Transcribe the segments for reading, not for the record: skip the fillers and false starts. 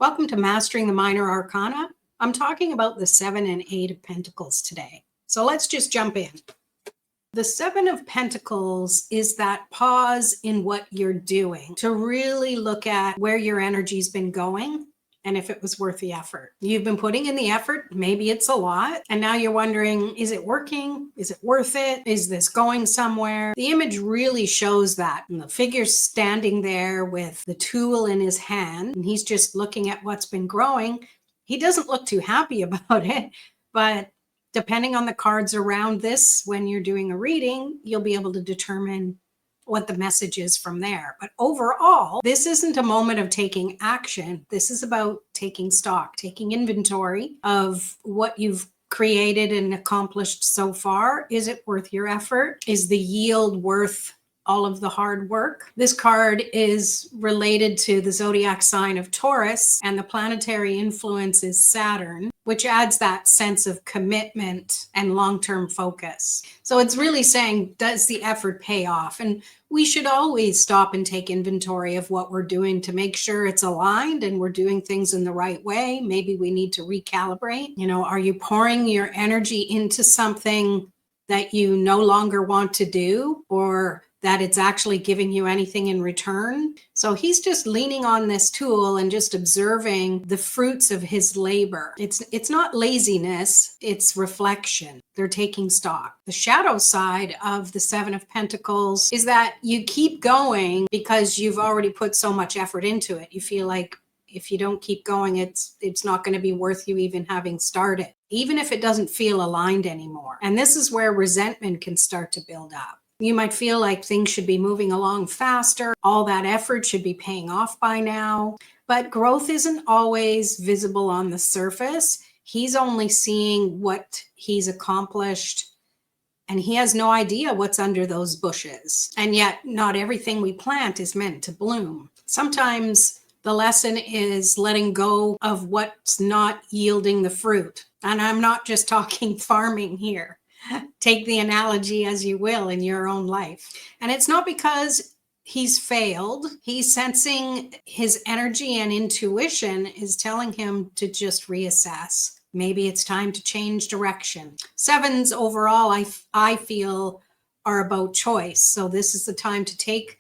Welcome to Mastering the Minor Arcana. I'm talking about the 7 and 8 of Pentacles today. So let's just jump in. The 7 of Pentacles is that pause in what you're doing to really look at where your energy's been going and if it was worth the effort. You've been putting in the effort, maybe it's a lot, and now you're wondering, is it working? Is it worth it? Is this going somewhere? The image really shows that. And the figure's standing there with the tool in his hand, and he's just looking at what's been growing. He doesn't look too happy about it, but depending on the cards around this, when you're doing a reading, you'll be able to determine what the message is from there. But overall, this isn't a moment of taking action. This is about taking stock, taking inventory of what you've created and accomplished so far. Is it worth your effort? Is the yield worth all of the hard work? This card is related to the zodiac sign of Taurus, and the planetary influence is Saturn, which adds that sense of commitment and long-term focus. So it's really saying, does the effort pay off? And we should always stop and take inventory of what we're doing to make sure it's aligned and we're doing things in the right way. Maybe we need to recalibrate. Are you pouring your energy into something that you no longer want to do, or that it's actually giving you anything in return? So he's just leaning on this tool and just observing the fruits of his labor. It's not laziness, it's reflection. They're taking stock. The shadow side of the 7 of Pentacles is that you keep going because you've already put so much effort into it. You feel like if you don't keep going, it's not going to be worth you even having started, even if it doesn't feel aligned anymore. And this is where resentment can start to build up. You might feel like things should be moving along faster. All that effort should be paying off by now. But growth isn't always visible on the surface. He's only seeing what he's accomplished, and he has no idea what's under those bushes. And yet, not everything we plant is meant to bloom. Sometimes the lesson is letting go of what's not yielding the fruit. And I'm not just talking farming here. Take the analogy as you will in your own life. And it's not because he's failed. He's sensing his energy and intuition is telling him to just reassess. Maybe it's time to change direction. 7s overall, I feel, are about choice. So this is the time to take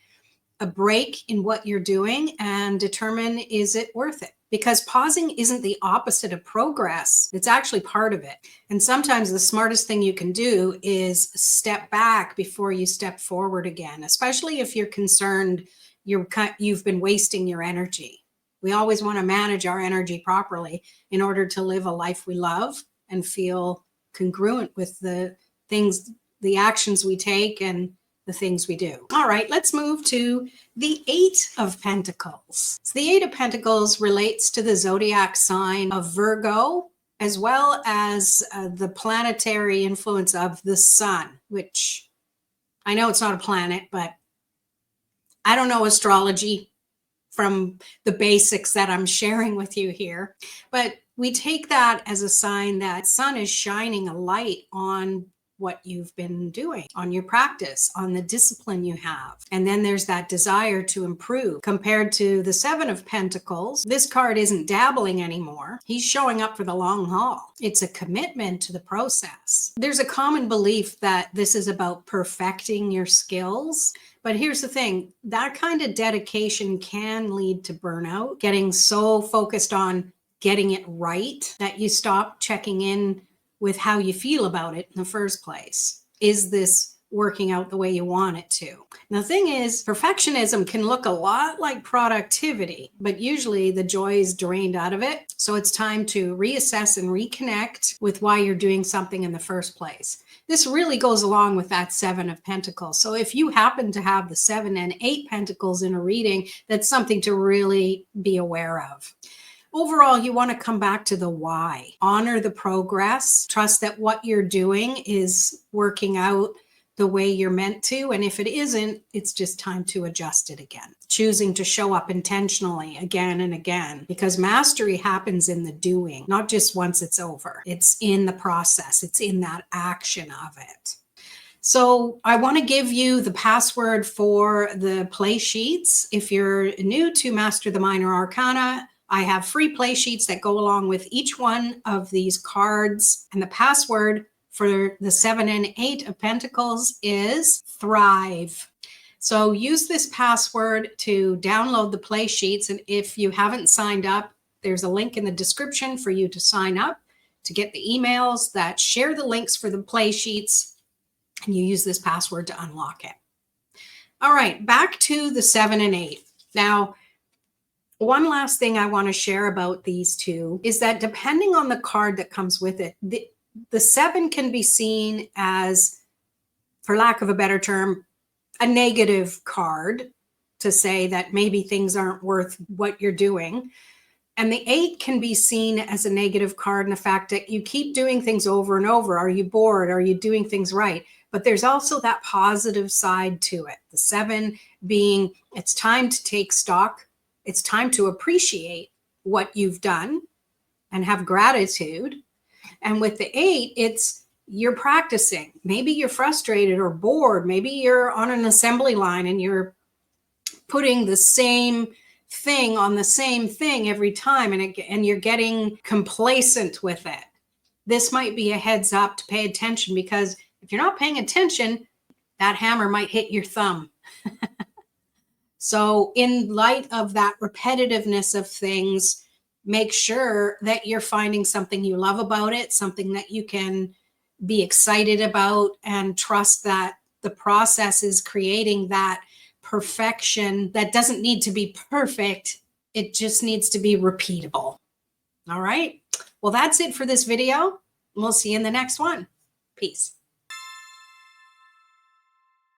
a break in what you're doing and determine, is it worth it? Because pausing isn't the opposite of progress. It's actually part of it. And sometimes the smartest thing you can do is step back before you step forward again, especially if you're concerned you've been wasting your energy. We always want to manage our energy properly in order to live a life we love and feel congruent with the things, the actions we take and the things we do. All right, let's move to the 8 of Pentacles. So the 8 of Pentacles relates to the zodiac sign of Virgo, as well as the planetary influence of the sun, which I know it's not a planet, but I don't know astrology from the basics that I'm sharing with you here. But we take that as a sign that sun is shining a light on what you've been doing, on your practice, on the discipline you have. And then there's that desire to improve. Compared to the 7 of Pentacles, this card isn't dabbling anymore. He's showing up for the long haul. It's a commitment to the process. There's a common belief that this is about perfecting your skills. But here's the thing, that kind of dedication can lead to burnout, getting so focused on getting it right that you stop checking in with how you feel about it in the first place. Is this working out the way you want it to? And the thing is, perfectionism can look a lot like productivity, but usually the joy is drained out of it. So it's time to reassess and reconnect with why you're doing something in the first place. This really goes along with that 7 of Pentacles. So if you happen to have the 7 and 8 Pentacles in a reading, that's something to really be aware of. Overall, you want to come back to the why. Honor the progress. Trust that what you're doing is working out the way you're meant to. And if it isn't, it's just time to adjust it again. Choosing to show up intentionally again and again, because mastery happens in the doing, not just once it's over. It's in the process. It's in that action of it. So I want to give you the password for the play sheets. If you're new to Master the Minor Arcana, I have free play sheets that go along with each one of these cards. And the password for the 7 and 8 of Pentacles is Thrive. So use this password to download the play sheets. And if you haven't signed up, there's a link in the description for you to sign up to get the emails that share the links for the play sheets. And you use this password to unlock it. All right, back to the 7 and 8. Now, one last thing I want to share about these two is that depending on the card that comes with it, the 7 can be seen as, for lack of a better term, a negative card to say that maybe things aren't worth what you're doing. And the 8 can be seen as a negative card in the fact that you keep doing things over and over. Are you bored? Are you doing things right? But there's also that positive side to it. The 7 being, it's time to take stock. It's time to appreciate what you've done and have gratitude. And with the 8, it's you're practicing. Maybe you're frustrated or bored. Maybe you're on an assembly line and you're putting the same thing on the same thing every time, and you're getting complacent with it. This might be a heads up to pay attention, because if you're not paying attention, that hammer might hit your thumb. So in light of that repetitiveness of things, make sure that you're finding something you love about it, something that you can be excited about, and trust that the process is creating that perfection that doesn't need to be perfect. It just needs to be repeatable. All right. Well, that's it for this video. We'll see you in the next one. Peace.